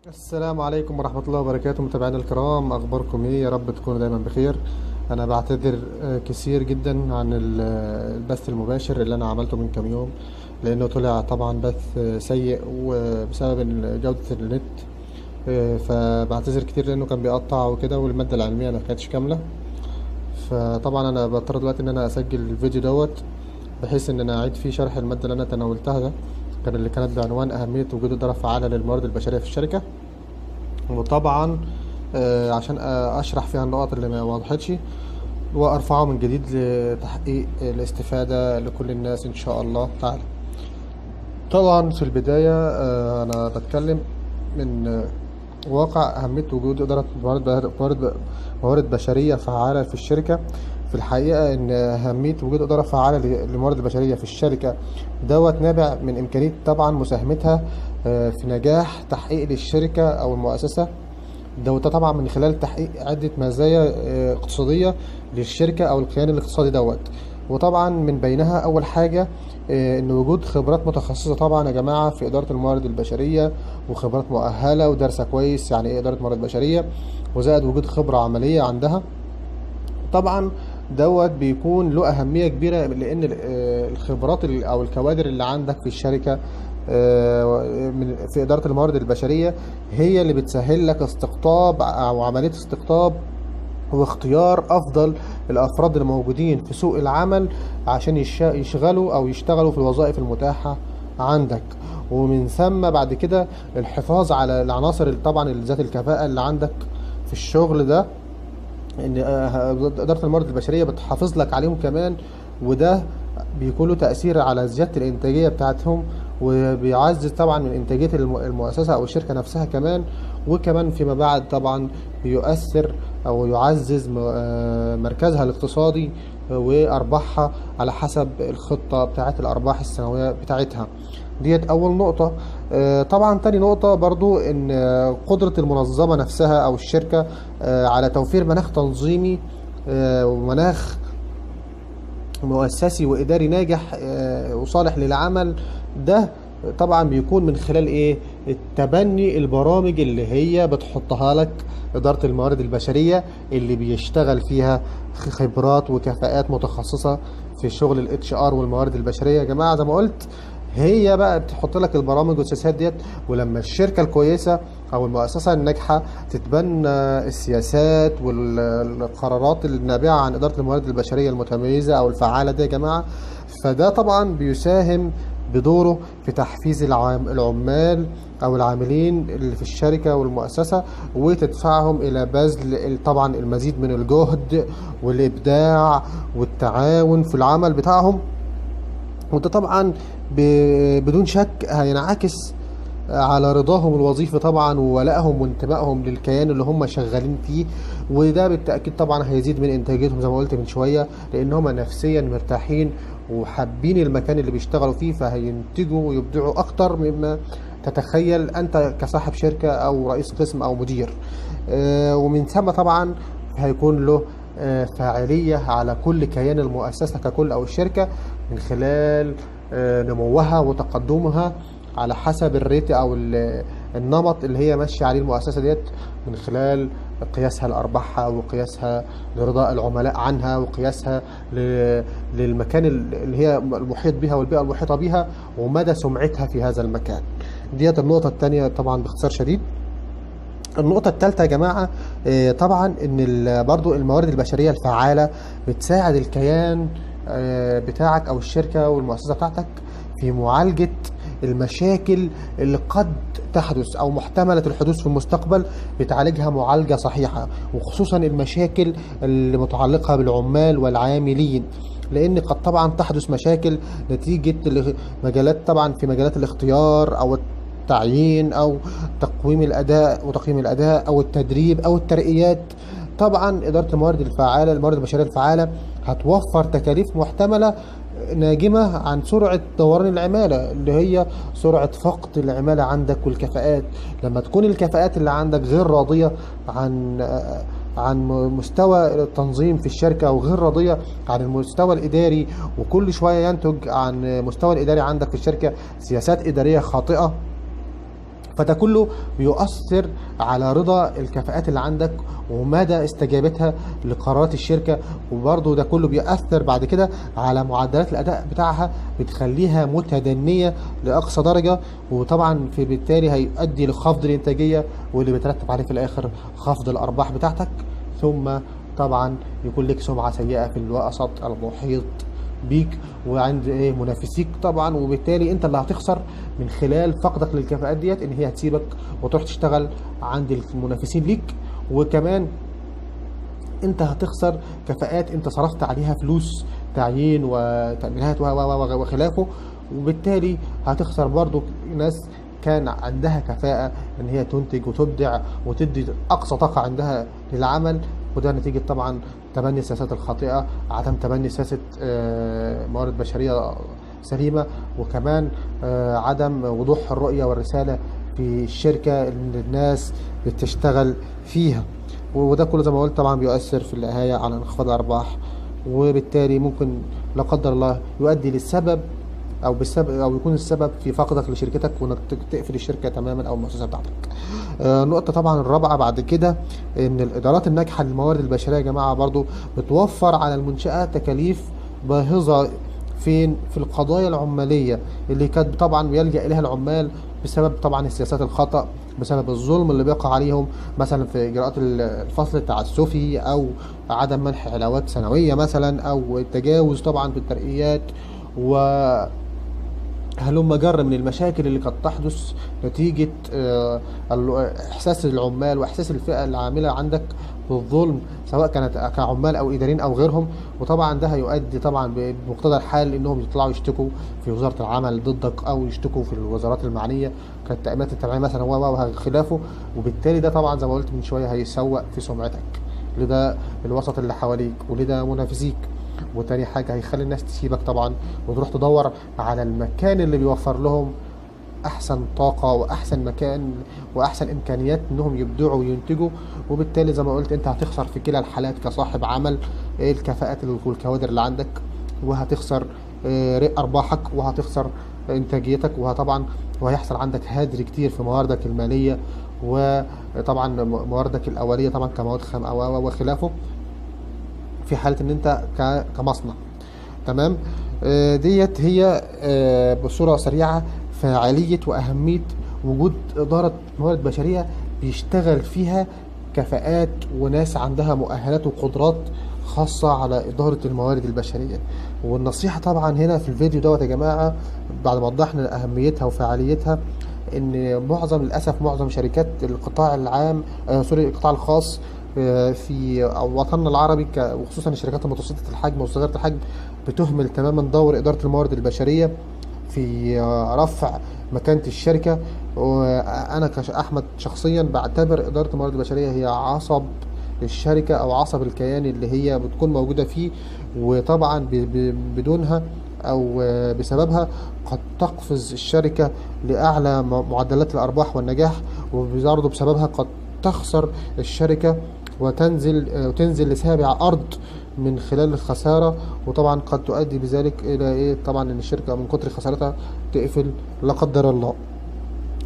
السلام عليكم ورحمة الله وبركاته، متابعينا الكرام، أخباركم إيه؟ يا رب تكونوا دايما بخير. أنا بعتذر كثير جدا عن البث المباشر اللي أنا عملته من كام يوم، لأنه طلع طبعا بث سيء وبسبب جودة النت. فبعتذر كتير لأنه كان بيقطع وكده، والمادة العلمية ما كانتش كاملة. فطبعا أنا بضطر دلوقتي إن أنا أسجل الفيديو دوت، بحيث إن أنا أعيد فيه شرح المادة اللي أنا تناولتها ده، اللي كانت بعنوان أهمية وجود إدارة فعالة للموارد البشرية في الشركة. وطبعا عشان اشرح فيها النقط اللي ما وضحتش، وارفعه من جديد لتحقيق الاستفادة لكل الناس ان شاء الله تعالى. طبعا في البداية انا بتكلم من واقع أهمية وجود إدارة موارد بشرية فعالة في الشركة. في الحقيقة إن أهمية وجود إدارة فعالة للموارد البشرية في الشركة دوت نابع من إمكانية طبعا مساهمتها في نجاح تحقيق للشركة أو المؤسسة ده طبعا من خلال تحقيق عدة مزايا اقتصادية للشركة أو الكيان الاقتصادي دوت. وطبعا من بينها أول حاجة إن وجود خبرات متخصصة طبعا يا جماعة في إدارة الموارد البشرية، وخبرات مؤهلة ودارسة كويس يعني إيه إدارة موارد بشرية، وزائد وجود خبرة عملية عندها. طبعا دوت بيكون له أهمية كبيرة، لأن الخبرات أو الكوادر اللي عندك في الشركة في إدارة الموارد البشرية هي اللي بتسهل لك استقطاب أو عملية استقطاب واختيار أفضل الأفراد الموجودين في سوق العمل عشان يشغلوا أو يشتغلوا في الوظائف المتاحة عندك. ومن ثم بعد كده الحفاظ على العناصر طبعا ذات الكفاءة اللي عندك في الشغل ده، ان اداره الموارد البشريه بتحافظ لك عليهم كمان. وده بيكون له تاثير على زياده الانتاجيه بتاعتهم، وبيعزز طبعا من انتاجيه المؤسسه او الشركه نفسها كمان. وكمان فيما بعد طبعا بيؤثر او يعزز مركزها الاقتصادي وارباحها على حسب الخطه بتاعت الارباح السنويه بتاعتها. ديت اول نقطه. طبعا تاني نقطه برضو ان قدره المنظمه نفسها او الشركه على توفير مناخ تنظيمي ومناخ مؤسسي وإداري ناجح وصالح للعمل ده. طبعا بيكون من خلال ايه؟ التبني البرامج اللي هي بتحطها لك إدارة الموارد البشرية، اللي بيشتغل فيها خبرات وكفاءات متخصصة في شغل الاتش ار والموارد البشرية. يا جماعة زي ما قلت، هي بقى بتحط لك البرامج والسياسات ديت. ولما الشركة الكويسة او المؤسسة الناجحة تتبنى السياسات والقرارات النابعة عن إدارة الموارد البشرية المتميزة او الفعالة دي يا جماعة، فده طبعا بيساهم بدوره في تحفيز العمال او العاملين اللي في الشركة والمؤسسة، وتدفعهم الى بذل طبعا المزيد من الجهد والابداع والتعاون في العمل بتاعهم. وده طبعا بدون شك هينعكس على رضاهم الوظيفي طبعا، وولائهم وانتمائهم للكيان اللي هم شغالين فيه. وده بالتأكيد طبعا هيزيد من انتاجيتهم زي ما قلت من شوية، لان هم نفسيا مرتاحين وحابين المكان اللي بيشتغلوا فيه، فهينتجوا ويبدعوا اكتر مما تتخيل انت كصاحب شركة او رئيس قسم او مدير. ومن ثم طبعا هيكون له فاعلية على كل كيان المؤسسة ككل أو الشركة، من خلال نموها وتقدمها على حسب الريت أو النمط اللي هي ماشية عليه المؤسسة ديت، من خلال قياسها لأرباحها وقياسها لرضاء العملاء عنها وقياسها للمكان اللي هي المحيط بها والبيئة المحيطة بها ومدى سمعتها في هذا المكان. ديت النقطة الثانية طبعا باختصار شديد. النقطة الثالثة يا جماعة طبعا ان برضو الموارد البشرية الفعالة بتساعد الكيان بتاعك او الشركة والمؤسسة بتاعتك في معالجة المشاكل اللي قد تحدث او محتملة الحدوث في المستقبل، بتعالجها معالجة صحيحة، وخصوصا المشاكل اللي متعلقة بالعمال والعاملين، لان قد طبعا تحدث مشاكل نتيجة مجالات طبعا في مجالات الاختيار او التعيين او تقويم الاداء وتقييم الاداء او التدريب او الترقيات. طبعا اداره الموارد الفعاله، الموارد البشريه الفعاله، هتوفر تكاليف محتمله ناجمه عن سرعه دوران العماله، اللي هي سرعه فقد العماله عندك والكفاءات. لما تكون الكفاءات اللي عندك غير راضيه عن مستوى التنظيم في الشركه، وغير راضيه عن المستوى الاداري، وكل شويه ينتج عن مستوى الاداري عندك في الشركه سياسات اداريه خاطئه، فده كله بيؤثر على رضا الكفاءات اللي عندك ومدى استجابتها لقرارات الشركة. وبرضه ده كله بيأثر بعد كده على معدلات الأداء بتاعها، بتخليها متدنية لأقصى درجة، وطبعا في بالتالي هيؤدي لخفض الإنتاجية، واللي بيترتب عليه في الآخر خفض الأرباح بتاعتك، ثم طبعا يكون لك سمعة سيئة في الوسط المحيط بيك وعند منافسيك طبعا. وبالتالي انت اللي هتخسر من خلال فقدك للكفاءات ديت، ان هي هتسيبك وتروح تشتغل عند المنافسين ليك. وكمان انت هتخسر كفاءات انت صرفت عليها فلوس تعيين وتأمينات وخلافه، وبالتالي هتخسر برضو ناس كان عندها كفاءة ان هي تنتج وتبدع وتدي اقصى طاقة عندها للعمل. وده نتيجة طبعا تبني السياسات الخاطئة، عدم تبني سياسة موارد بشرية سليمة، وكمان عدم وضوح الرؤية والرسالة في الشركة اللي الناس بتشتغل فيها. وده كله زي ما قلت طبعا بيؤثر في النهاية على انخفاض الأرباح، وبالتالي ممكن لا قدر الله يؤدي للسبب أو يكون السبب في فقدك لشركتك وإنك تقفل الشركة تماما أو المؤسسة بتاعتك. النقطة طبعا الرابعة بعد كده، إن الإدارات الناجحة للموارد البشرية يا جماعة برضو بتوفر على المنشآت تكاليف باهظة في القضايا العمالية اللي كانت طبعا بيلجأ إليها العمال بسبب طبعا السياسات الخطأ، بسبب الظلم اللي بيقع عليهم مثلا في إجراءات الفصل التعسفي أو عدم منح علاوات سنوية مثلا، أو التجاوز طبعا في الترقيات، و هلم جر من المشاكل اللي قد تحدث نتيجة إحساس العمال وإحساس الفئة العاملة عندك بالظلم، سواء كانت كعمال أو إداريين أو غيرهم. وطبعا ده هيؤدي طبعا بمقتضى الحال إنهم يطلعوا يشتكوا في وزارة العمل ضدك، أو يشتكوا في الوزارات المعنية كالتأمينات التبعية مثلا وخلافه. وبالتالي ده طبعا زي ما قلت من شوية هيسوء في سمعتك لدى الوسط اللي حواليك ولدى منافسيك. وتاني حاجة هيخلي الناس تسيبك طبعا وتروح تدور على المكان اللي بيوفر لهم أحسن طاقة وأحسن مكان وأحسن إمكانيات إنهم يبدعوا وينتجوا. وبالتالي زي ما قلت أنت هتخسر في كلا الحالات كصاحب عمل الكفاءات والكوادر اللي عندك، وهتخسر أرباحك، وهتخسر إنتاجيتك، وهيحصل عندك هدر كتير في مواردك المالية، وطبعا مواردك الأولية طبعا كمواد خام أو وخلافه، في حالة ان انت كمصنع. تمام. ديت هي بصورة سريعة فعالية وأهمية وجود إدارة موارد بشرية بيشتغل فيها كفاءات وناس عندها مؤهلات وقدرات خاصة على إدارة الموارد البشرية. والنصيحة طبعا هنا في الفيديو دوت يا جماعة، بعد ما وضحنا أهميتها وفعاليتها، ان للاسف معظم شركات القطاع العام القطاع الخاص في وطننا العربي وخصوصا الشركات المتوسطة الحجم وصغيرة الحجم بتهمل تماما دور إدارة الموارد البشرية في رفع مكانة الشركة. وأنا كأحمد شخصيا بعتبر إدارة الموارد البشرية هي عصب الشركة أو عصب الكيان اللي هي بتكون موجودة فيه، وطبعا بدونها أو بسببها قد تقفز الشركة لأعلى معدلات الأرباح والنجاح، وبرضه بسببها قد تخسر الشركة وتنزل لسابع أرض من خلال الخسارة. وطبعا قد تؤدي بذلك إلى طبعا إن الشركة من كتر خسارتها تقفل لا قدر الله.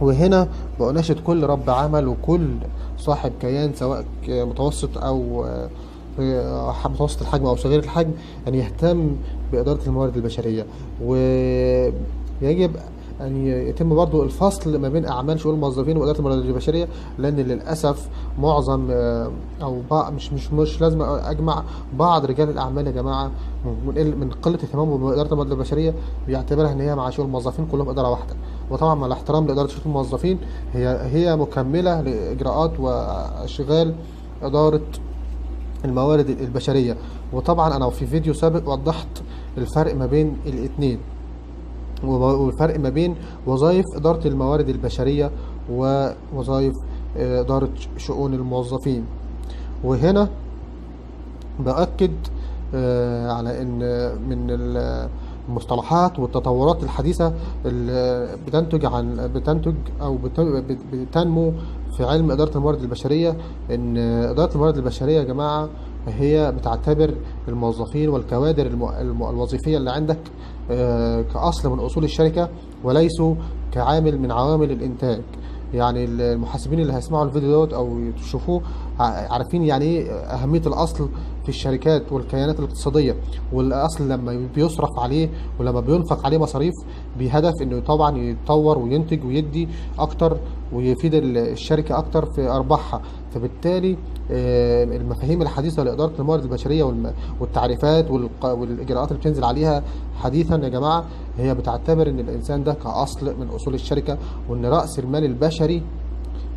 وهنا بأناشد كل رب عمل وكل صاحب كيان سواء متوسط أو متوسط الحجم أو صغير الحجم أن يهتم بإدارة الموارد البشرية، ويجب أن يتم برضو الفصل ما بين أعمال شؤون الموظفين وإدارة الموارد البشرية، لأن للأسف معظم أو مش لازم أجمع بعض رجال الأعمال يا جماعة من قلة اهتمامهم بإدارة الموارد البشرية بيعتبرها إن هي مع شؤون الموظفين كلهم إدارة واحدة. وطبعا مع الاحترام لإدارة شؤون الموظفين، هي مكملة لإجراءات وأشغال إدارة الموارد البشرية. وطبعا أنا في فيديو سابق وضحت الفرق ما بين الاثنين، والفرق ما بين وظائف إدارة الموارد البشرية ووظائف إدارة شؤون الموظفين. وهنا بأكد على أن من المصطلحات والتطورات الحديثة اللي بتنتج أو بتنمو في علم إدارة الموارد البشرية، أن إدارة الموارد البشرية يا جماعة هي بتعتبر الموظفين والكوادر الوظيفية اللي عندك كأصل من أصول الشركة وليسوا كعامل من عوامل الإنتاج. يعني المحاسبين اللي هيسمعوا الفيديو دوت او يشوفوه عارفين يعني ايه اهميه الاصل في الشركات والكيانات الاقتصاديه. والاصل لما بيصرف عليه ولما بينفق عليه مصاريف بهدف انه طبعا يتطور وينتج ويدي اكتر ويفيد الشركه اكتر في ارباحها. فبالتالي المفاهيم الحديثه لاداره الموارد البشريه والتعريفات والاجراءات اللي بتنزل عليها حديثا يا جماعه هي بتعتبر ان الانسان ده كاصل من اصول الشركه، وان راس المال البشري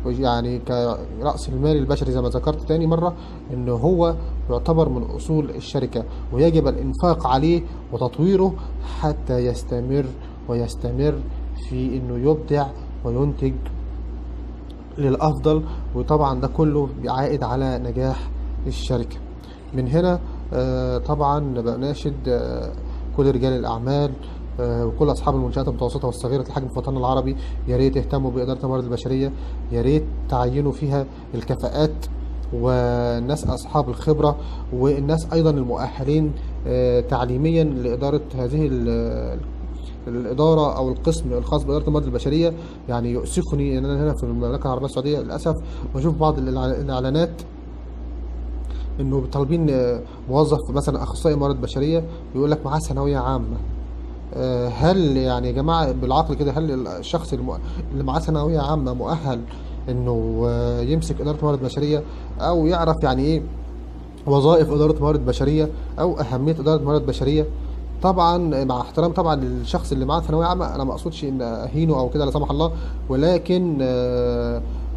يعني كرأس المال البشري زي ما ذكرت تاني مرة إن هو يعتبر من أصول الشركة، ويجب الإنفاق عليه وتطويره حتى يستمر ويستمر في إنه يبدع وينتج للأفضل. وطبعا ده كله بيعائد على نجاح الشركة. من هنا طبعا بناشد كل رجال الأعمال وكل أصحاب المنشآت المتوسطة والصغيرة الحجم في وطننا العربي، يا ريت يهتموا بإدارة الموارد البشرية، يا ريت تعينوا فيها الكفاءات والناس أصحاب الخبرة والناس أيضا المؤهلين تعليميا لإدارة هذه الإدارة أو القسم الخاص بإدارة الموارد البشرية. يعني يؤسفني إن أنا هنا في المملكة العربية السعودية للأسف بشوف بعض الإعلانات إنه طالبين موظف مثلا أخصائي موارد بشرية يقول لك معاه ثانوية عامة. هل يعني يا جماعة بالعقل كده هل الشخص اللي معاه ثانوية عامة مؤهل إنه يمسك إدارة موارد بشرية أو يعرف يعني إيه وظائف إدارة موارد بشرية أو أهمية إدارة موارد بشرية؟ طبعا مع احترام طبعا للشخص اللي معاه ثانويه عامه، انا ما اقصدش ان اهينه او كده لا سمح الله، ولكن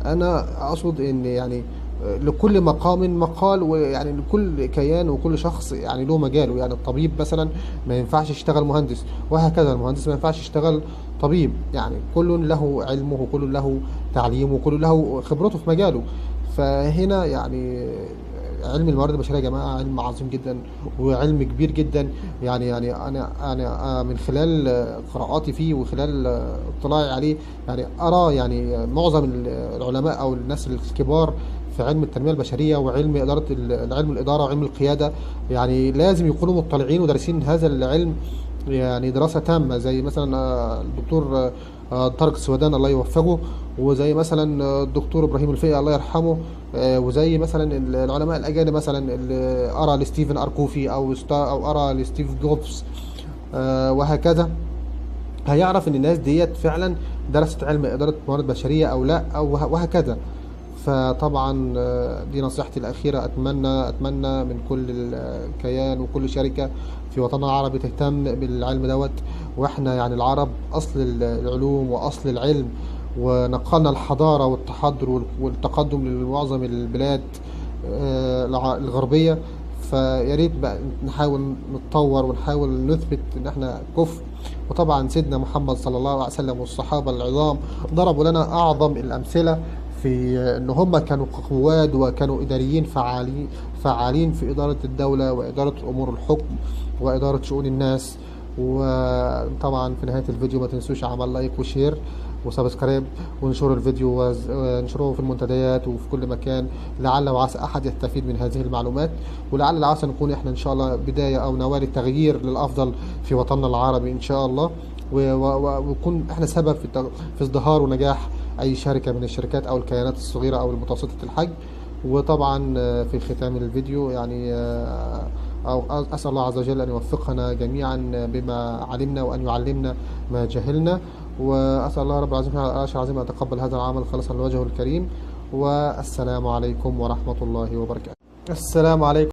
انا اقصد ان يعني لكل مقام مقال، ويعني لكل كيان وكل شخص يعني له مجاله. يعني الطبيب مثلا ما ينفعش يشتغل مهندس، وهكذا المهندس ما ينفعش يشتغل طبيب. يعني كل له علمه وكل له تعليمه وكل له خبرته في مجاله. فهنا يعني علم الموارد البشريه يا جماعه علم عظيم جدا وعلم كبير جدا. يعني انا من خلال قراءاتي فيه وخلال اطلاعي عليه يعني ارى يعني معظم العلماء او الناس الكبار في علم التنميه البشريه وعلم اداره علم الاداره وعلم القياده يعني لازم يكونوا مطلعين ودارسين هذا العلم يعني دراسة تامة، زي مثلا الدكتور طارق السويدان الله يوفقه، وزي مثلا الدكتور إبراهيم الفقي الله يرحمه، وزي مثلا العلماء الأجانب مثلا اللي أرى لستيفن أركوفي أو أرى لستيف جوبز وهكذا. هيعرف إن الناس ديت فعلا درست علم إدارة موارد بشرية أو لا أو وهكذا. فطبعا دي نصيحتي الأخيرة. أتمنى من كل كيان وكل شركة في وطننا العربي تهتم بالعلم دوت. وإحنا يعني العرب أصل العلوم وأصل العلم، ونقلنا الحضارة والتحضر والتقدم لمعظم البلاد الغربية. فيا ريت بقى نحاول نتطور ونحاول نثبت ان احنا كفء. وطبعا سيدنا محمد صلى الله عليه وسلم والصحابه العظام ضربوا لنا اعظم الامثله في ان هم كانوا قواد وكانوا اداريين فعالين في اداره الدوله واداره امور الحكم واداره شؤون الناس. وطبعا في نهايه الفيديو ما تنسوش عمل لايك وشير وسبسكرايب ونشروا الفيديو ونشروه في المنتديات وفي كل مكان، لعل وعسى احد يستفيد من هذه المعلومات، ولعل وعسى نكون احنا ان شاء الله بدايه او نواه التغيير للافضل في وطننا العربي ان شاء الله، ونكون احنا سبب في ازدهار ونجاح اي شركه من الشركات او الكيانات الصغيره او المتوسطه الحجم. وطبعا في ختام الفيديو يعني أو أسأل الله عز وجل أن يوفقنا جميعا بما علمنا وأن يعلمنا ما جهلنا. وأسأل الله رب العالمين العظيم أن يتقبل هذا العمل خالصا لوجهه الكريم. والسلام عليكم ورحمة الله وبركاته. السلام عليكم.